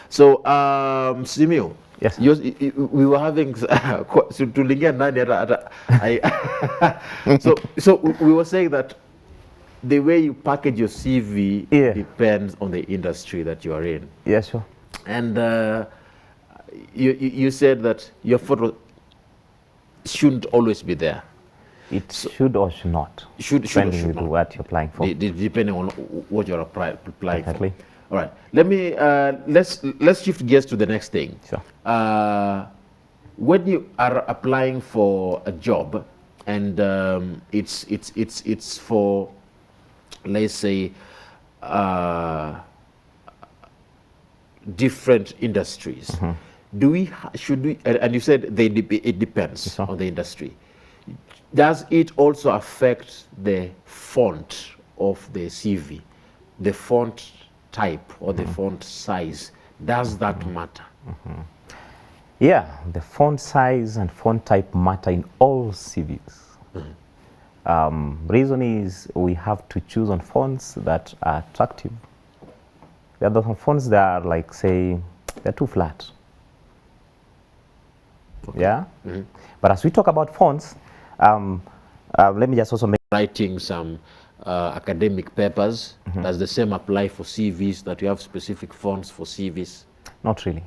So, Simio, Yes. we were having so to lingia ndani so we were saying that the way you package your CV depends on the industry that you are in. Yeah, sure. And you said that your photo shouldn't always be there. It should or should not. Depending on what you're applying for. Depending on what you're applying Exactly. for. All right. Let me let's shift gears to the next thing. Sure. When you are applying for a job, and it's for, let's say, different industries. Should we? And you said it depends on the industry. Does it also affect the font of the CV, the font type or the font size? Does that matter? Yeah, the font size and font type matter in all CVs. Reason is we have to choose on fonts that are attractive. There are some fonts that are like, say, they're too flat. Okay. Yeah? But as we talk about fonts, let me just also make writing some academic papers. Does the same apply for CVs, that you have specific fonts for CVs? Not really.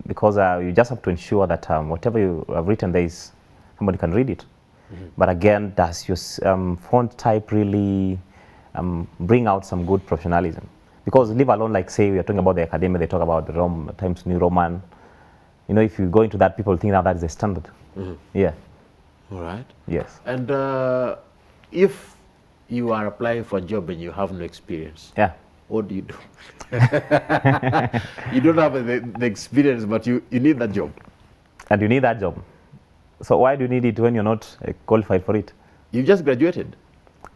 Because you just have to ensure that whatever you have written, somebody can read it. But again, does your font type really bring out some good professionalism? Because leave alone, like say we are talking about the academia, they talk about the Times New Roman. You know, if you go into that, people think that is the standard. Yeah. All right. Yes. And if you are applying for a job and you have no experience, what do you do? You don't have the experience, but you need that job. And you need that job. So why do you need it when you're not qualified for it? You just graduated.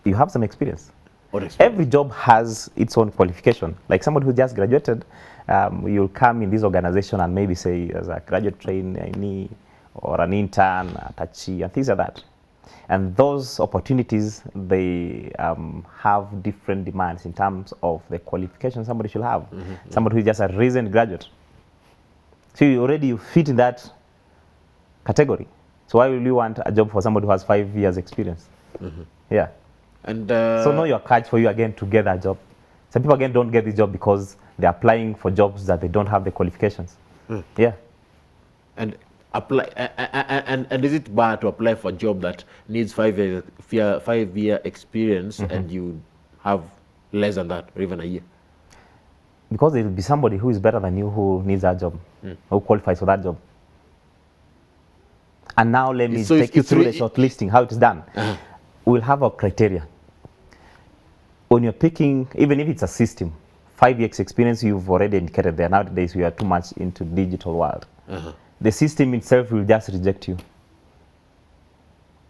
You have some experience. What experience? Every job has its own qualification. Like somebody who just graduated, you'll come in this organization and maybe say as a graduate trainee or an intern, a touchy, and things like that. And those opportunities, they have different demands in terms of the qualification somebody should have. Somebody who is just a recent graduate. So you already fit in that category. So why will you want a job for somebody who has 5 years experience? Yeah. And so know your catch for you again to get that job. Some people again don't get this job because they're applying for jobs that they don't have the qualifications. Yeah. And apply and is it bad to apply for a job that needs 5 year experience and you have less than that, or even a year? Because there will be somebody who is better than you who needs that job, who qualifies for that job. And now let me take you through the shortlisting, how it's done. We'll have a criteria. When you're picking, even if it's a system, 5 years experience, you've already indicated there. Nowadays, we are too much into digital world. The system itself will just reject you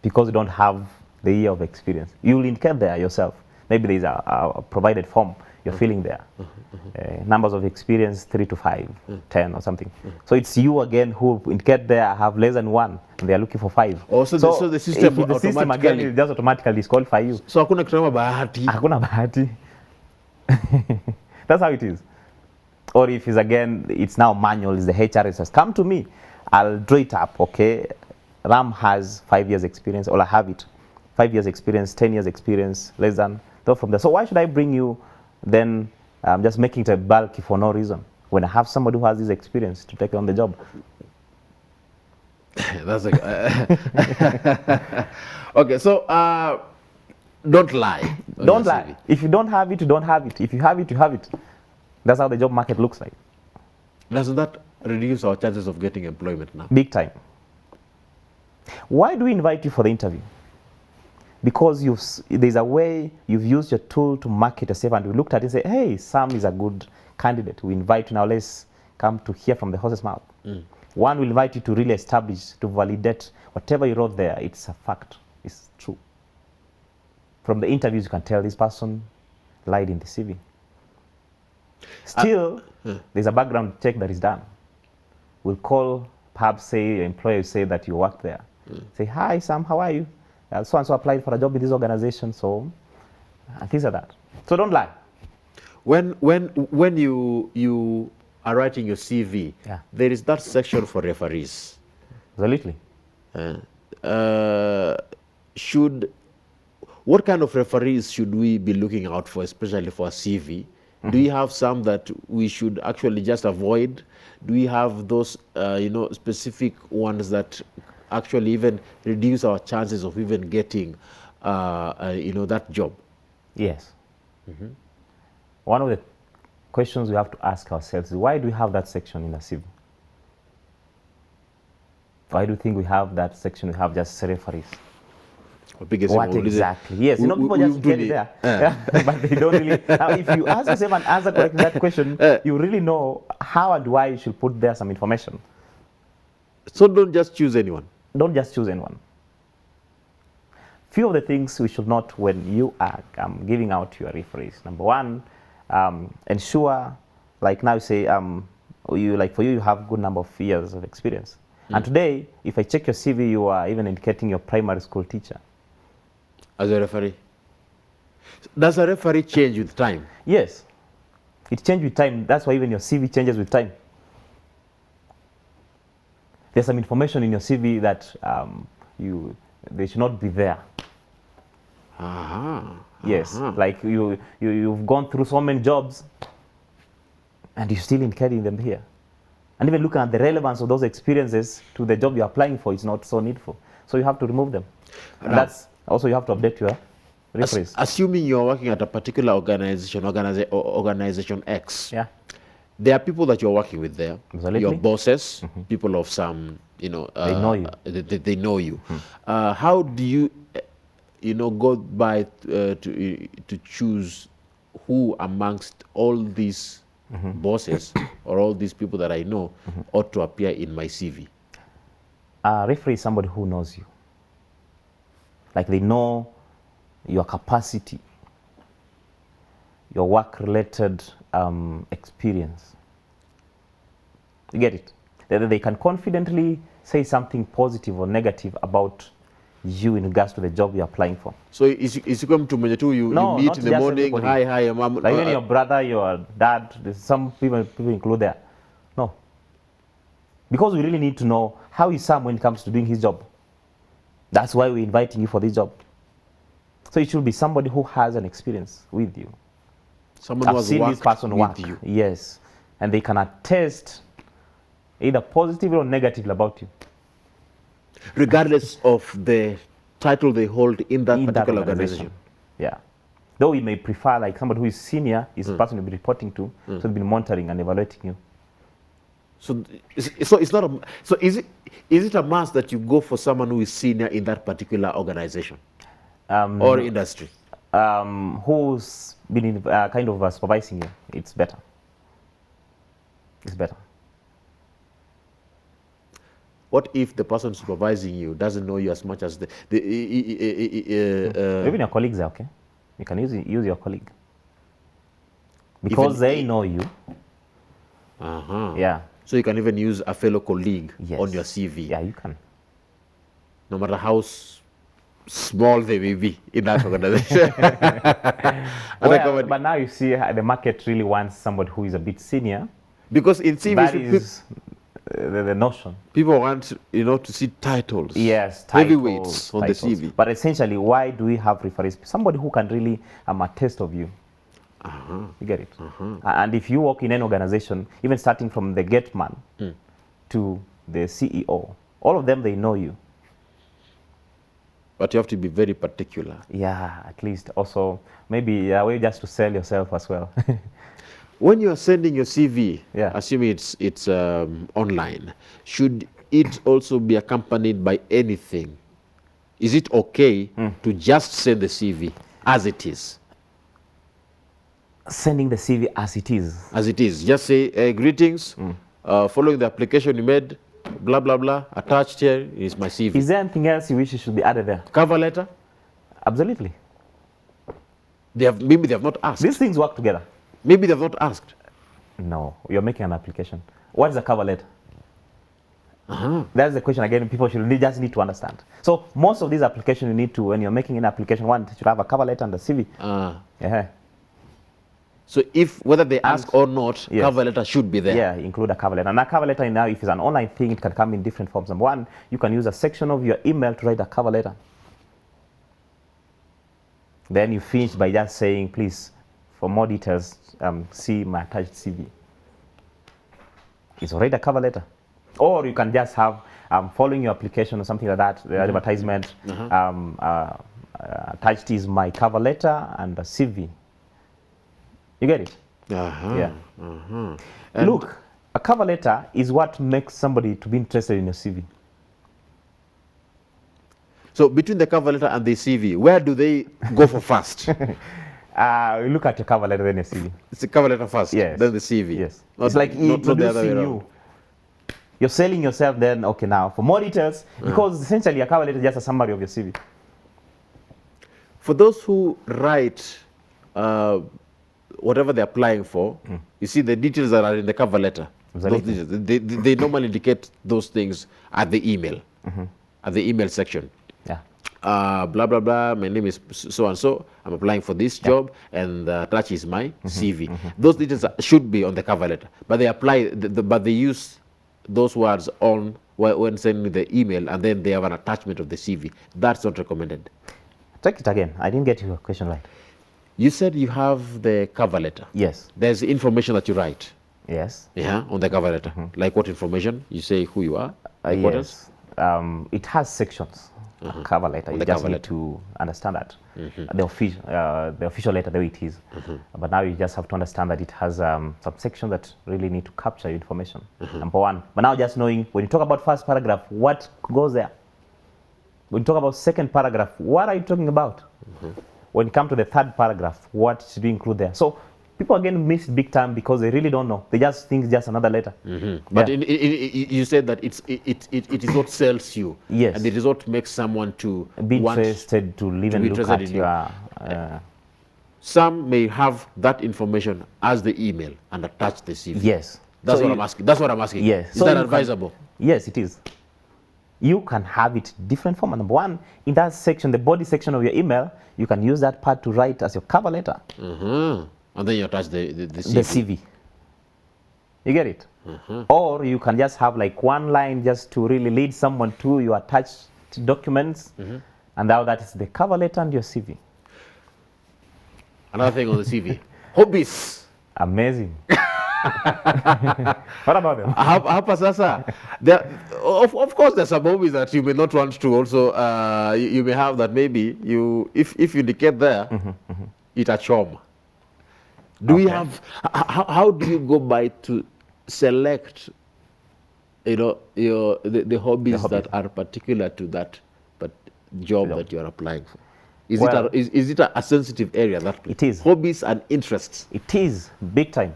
because you don't have the year of experience. You will indicate there yourself. Maybe there's a provided form you're filling there. Numbers of experience, 3 to 5, 10 or something. So it's you again who indicate there have less than 1 and they are looking for 5. So the system the system again will just automatically disqualify you. So hakuna kitu kama bahati. Hakuna bahati. That's how it is. Or if it's again, it's now manual, it's the HR says, come to me, I'll draw it up, okay? Ram has 5 years experience, or I have it. 5 years experience, 10 years experience, less than, so from there. So why should I bring you then just making it a bulky for no reason when I have somebody who has this experience to take on the job? That's like, okay, so don't lie. Don't lie. If you don't have it, you don't have it. If you have it, you have it. That's how the job market looks like. Doesn't that reduce our chances of getting employment now? Big time. Why do we invite you for the interview? Because there's a way you've used your tool to market yourself, and we looked at it and say, hey, Sam is a good candidate. We invite you now, let's come to hear from the horse's mouth. One will invite you to really establish, to validate whatever you wrote there, it's a fact, it's true. From the interviews, you can tell this person lied in the CV. Still, there's a background check that is done. We'll call, perhaps say, your employer will say that you work there. Say, hi, Sam, how are you? So-and-so applied for a job in this organization, so, and things like that. So don't lie. When you are writing your CV, Yeah. there is that section for referees. Absolutely. What kind of referees should we be looking out for, especially for a CV? Do you have some that we should actually just avoid? Do we have those, specific ones that actually even reduce our chances of even getting, that job? Yes. One of the questions we have to ask ourselves is, why do we have that section in the CV? Why do you think we have that section? We have just referees. What exactly? Yes, people just get it there, but they don't really. Now, if you ask yourself and answer correctly that question, you really know how and why you should put there some information. So don't just choose anyone. Don't just choose anyone. Few of the things we should note when you are giving out your referees. Number one, ensure, like now you say, for you, you have good number of years of experience. And today, if I check your CV, you are even indicating your primary school teacher. As a referee. Does a referee change with time? Yes. It changes with time. That's why even your CV changes with time. There's some information in your CV that they should not be there. Yes. Like you've gone through so many jobs and you're still indicating them here. And even looking at the relevance of those experiences to the job you're applying for is not so needful. So you have to remove them. And that's also, you have to update your referees. Assuming you're working at a particular organization X, Yeah. there are people that you're working with there. Absolutely. Your bosses, people of some, they know you. They know you. How do you, go by to choose who amongst all these bosses or all these people that I know ought to appear in my CV? A referee is somebody who knows you. Like they know your capacity, your work-related experience. You get it? They can confidently say something positive or negative about you in regards to the job you're applying for. So is you come to Manjatu, you meet in the morning, everybody. hi, I'm like even your brother, your dad, there's some people include there. No. Because we really need to know how is Sam when it comes to doing his job. That's why we're inviting you for this job. So it should be somebody who has an experience with you. Someone who has seen this person work. with you. Yes. And they can attest either positively or negatively about you. Regardless of the title they hold in that particular organization. Yeah. Though we may prefer like somebody who is senior is the person you'll be reporting to, so they'll be monitoring and evaluating you. So it's not a, so is it a must that you go for someone who is senior in that particular organization or industry? Who's been in, kind of supervising you? It's better. It's better. What if the person supervising you doesn't know you as much as even your colleagues are okay. You can use your colleague because they know you. Yeah. So you can even use a fellow colleague Yes. on your CV. Yeah, you can. No matter how small they may be in that organization. But now you see the market really wants somebody who is a bit senior. Because in CVs, That is the notion. people want to see titles. Yes, heavyweights on the titles. CV. But essentially, why do we have referees? Somebody who can really attest of you. You get it? And if you work in an organization, even starting from the gate man to the CEO, all of them, they know you. But you have to be very particular. Yeah, at least. Also, maybe a way just to sell yourself as well. When you are sending your CV, Yeah. assuming it's online, should it also be accompanied by anything? Is it okay to just send the CV as it is? Sending the CV as it is. As it is. Just say, greetings, following the application you made, blah, blah, blah, attached here is my CV. Is there anything else you wish should be added there? Cover letter? Absolutely. Maybe they have not asked. These things work together. Maybe they have not asked. No, you're making an application. What is a cover letter? That's the question again people just need to understand. So most of these applications you need to, when you're making an application, one should have a cover letter and a CV. Yeah. So whether they ask or not, yes, cover letter should be there. Yeah, include a cover letter. And a cover letter now, if it's an online thing, it can come in different forms. Number one, you can use a section of your email to write a cover letter. Then you finish by just saying, please, for more details, see my attached CV. It's already a cover letter. Or you can just have, following your application or something like that, the advertisement, attached is my cover letter and a CV. You get it? Yeah. Look, a cover letter is what makes somebody to be interested in your CV. So between the cover letter and the CV, where do they go for first? You look at your cover letter, then your CV. It's the cover letter first, yes, then the CV. Yes. Not, it's like introducing you. You're selling yourself, then, okay, now, for more details, because essentially a cover letter is just a summary of your CV. For those who write whatever they're applying for, you see the details that are in the cover letter. Those details, they normally indicate those things at the email, at the email section. Yeah. Blah, blah, blah, my name is so-and-so, I'm applying for this job, and attached is my CV. Those details should be on the cover letter, but they apply, but they use those words on when sending the email, and then they have an attachment of the CV. That's not recommended. Take it again. I didn't get your question right. You said you have the cover letter. Yes. There's information that you write. Yes. Yeah, on the cover letter. Like what information? You say who you are. Yes. It has sections. Cover letter. You just need to understand that. The official letter, the way it is. But now you just have to understand that it has some sections that really need to capture your information. Number one. But now just knowing, when you talk about first paragraph, what goes there? When you talk about second paragraph, what are you talking about? When you come to the third paragraph, what should you include there? So people again miss big time because they really don't know. They just think it's just another letter. But you said that it is what sells you. Yes. And it is what makes someone to be interested to live and look at your... Some may have that information as the email and attach the CV. Yes. That's what I'm asking. That's what I'm asking. Yes. Is that advisable? Yes, it is. You can have it different form. Number one, in that section, the body section of your email, you can use that part to write as your cover letter. And then you attach the CV. The CV. You get it? Or you can just have like one line just to really lead someone to your attached documents. And now that is the cover letter and your CV. Another thing on the CV. Hobbies. Amazing. What about them? Hapa sasa, of course there's some hobbies that you may not want to also, you may have that maybe if you indicate there, it's a charm. Do we have, how do you go by to select, the hobbies that are particular to that job that you are applying for? Is it a sensitive area? That it is. Hobbies and interests. It is, big time.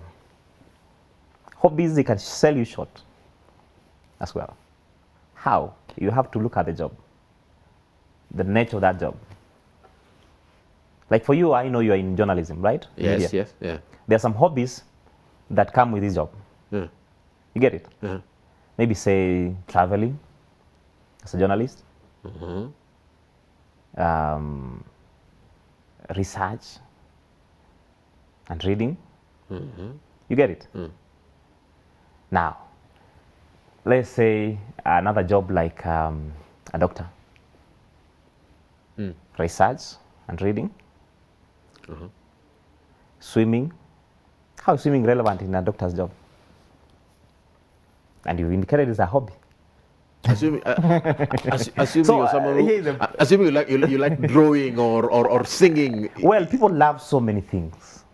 Hobbies, they can sell you short as well. How? You have to look at the job, the nature of that job. Like for you, I know you're in journalism, right? Yes, Media. yes, yeah. There are some hobbies that come with this job. You get it? Maybe say traveling as a journalist, research and reading. You get it? Now, let's say another job like a doctor. Research and reading. Swimming. How is swimming relevant in a doctor's job? And you indicated it's a hobby. Assuming you're someone assuming you like drawing or singing. Well, people love so many things.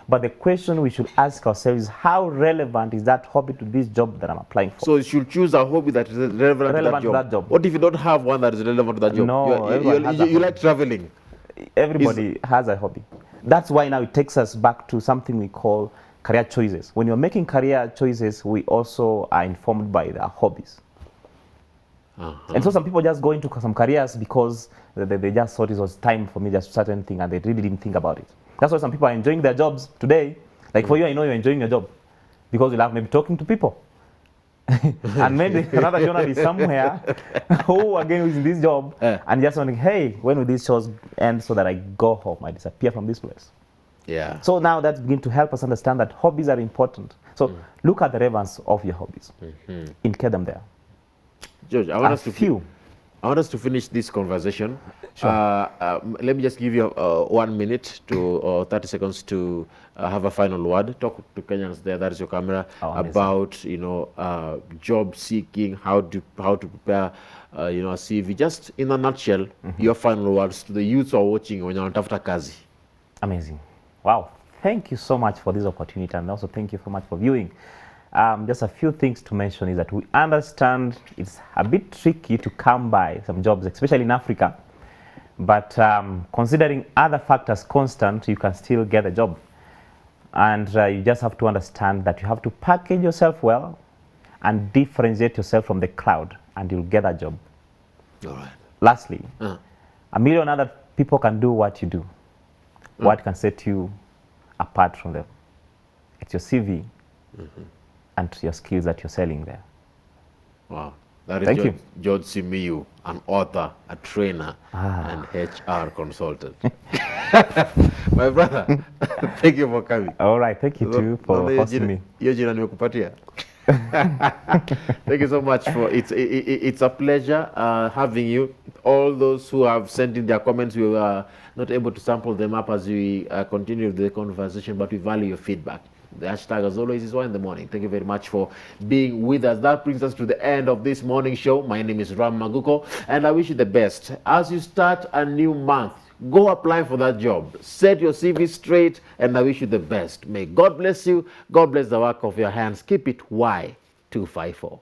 But the question we should ask ourselves is, how relevant is that hobby to this job that I'm applying for? So you should choose a hobby that is relevant to that job. What if you don't have one that is relevant to that job? No, you like traveling. Everybody has a hobby. That's why now it takes us back to something we call career choices. When you're making career choices, we also are informed by their hobbies. And so some people just go into some careers because they just thought it was time for me just to start anything, and they really didn't think about it. That's why some people are enjoying their jobs today. Like for you, I know you're enjoying your job because you love maybe talking to people. And maybe another journalist somewhere who again is in this job and just wondering, hey, when will these shows end so that I go home, I disappear from this place? Yeah. So now that's beginning to help us understand that hobbies are important. So look at the relevance of your hobbies. Include them there. George, I want us to finish this conversation. Sure. Let me just give you 1 minute to 30 seconds to have a final word. Talk to Kenyans there. That is your camera. About job seeking, how to prepare a CV. Just in a nutshell, your final words to the youths who are watching when you're on tafuta kazi. Amazing. Wow. Thank you so much for this opportunity, and also thank you so much for viewing. Just a few things to mention is that we understand it's a bit tricky to come by some jobs, especially in Africa. But considering other factors constant, you can still get a job. And you just have to understand that you have to package yourself well and differentiate yourself from the crowd, and you'll get a job. All right. Lastly, a million other people can do what you do. What can set you apart from them? It's your CV and your skills that you're selling there. Wow. That is George Simiyu, an author, a trainer, and HR consultant. My brother, thank you for coming. All right, thank you too for hosting me. Thank you so much for it's a pleasure having you. All those who have sent in their comments, we were not able to sample them up as we continue the conversation, but we value your feedback. The hashtag, as always, is Y in the Morning. Thank you very much for being with us. That brings us to the end of this morning show. My name is Ram Maguko, and I wish you the best. As you start a new month, go apply for that job. Set your CV straight, and I wish you the best. May God bless you. God bless the work of your hands. Keep it Y254.